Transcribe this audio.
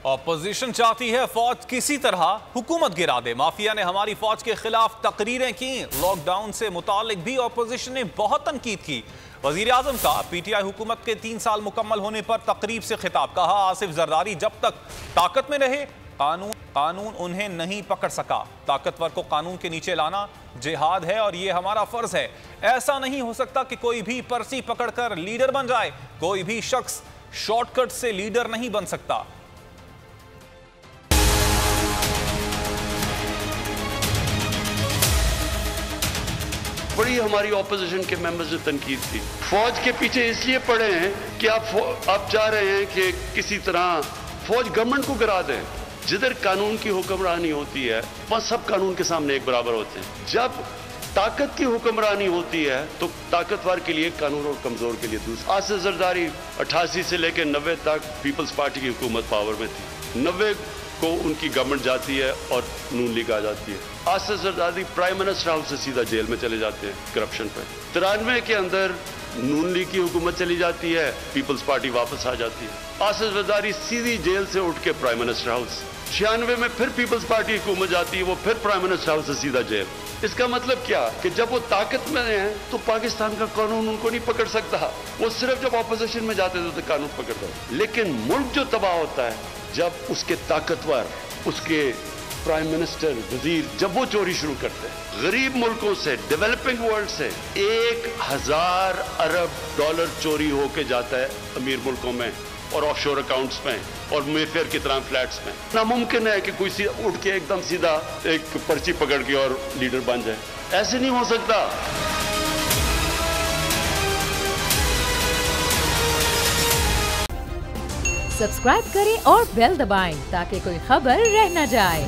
Opposition चाहती है फौज किसी तरह हुकूमत गिरा दे। माफिया ने हमारी फौज के खिलाफ तकरीरें की। लॉकडाउन से मुतालिक भी ऑपोजिशन ने बहुत तनकीद की। वजीर आजम का पीटीआई हुकूमत के 3 साल मुकम्मल होने पर तकरीब से खिताब। कहा, आसिफ जरदारी जब तक ताकत में रहे कानून उन्हें नहीं पकड़ सका। ताकतवर को कानून के नीचे लाना जिहाद है और ये हमारा फर्ज है। ऐसा नहीं हो सकता कि कोई भी पर्ची पकड़कर लीडर बन जाए। कोई भी शख्स शॉर्टकट से लीडर नहीं बन सकता। बड़ी हमारी ऑपोजिशन के मेंबर्स ने तनकीद की। फौज के पीछे इसलिए पड़े हैं कि आप चाह रहे हैं कि किसी तरह फौज गवर्नमेंट को गिरा दें। जिधर कानून की हुक्मरानी होती है वहां सब कानून के सामने एक बराबर होते हैं। जब ताकत की हुक्मरानी होती है तो ताकतवर के लिए कानून और कमजोर के लिए दूसरा। आसिफ जरदारी 88 से लेकर 90 तक पीपल्स पार्टी की हुकूमत पावर में थी। 90 को उनकी गवर्नमेंट जाती है और नून लीग आ जाती है। Asif Zardari prime minister house से सीधा जेल में चले जाते हैं करप्शन पे। 93 के अंदर नून लीग की हुकूमत चली जाती है, पीपल्स पार्टी वापस आ जाती है। आसिफ जरदारी सीधी जेल से उठ के प्राइम मिनिस्टर हाउस। 96 में फिर पीपल्स पार्टी हुकूमत जाती है, वो फिर प्राइम मिनिस्टर हाउस से सीधा जेल। इसका मतलब क्या कि जब वो ताकत में हैं तो पाकिस्तान का कानून उनको नहीं पकड़ सकता। वो सिर्फ जब ऑपोजिशन में जाते थे तो कानून पकड़ता है। लेकिन मुल्क जो तबाह होता है जब उसके ताकतवर, उसके प्राइम मिनिस्टर, वजीर जब वो चोरी शुरू करते हैं। गरीब मुल्कों से, डेवलपिंग वर्ल्ड से 1000 अरब डॉलर चोरी होके जाता है अमीर मुल्कों में और ऑफशोर अकाउंट्स में और मेफेयर की तरह फ्लैट्स में। नामुमकिन है कि कोई उठ के एकदम सीधा एक पर्ची पकड़ के और लीडर बन जाए। ऐसे नहीं हो सकता। सब्सक्राइब करें और बेल दबाएं ताकि कोई खबर रह न जाए।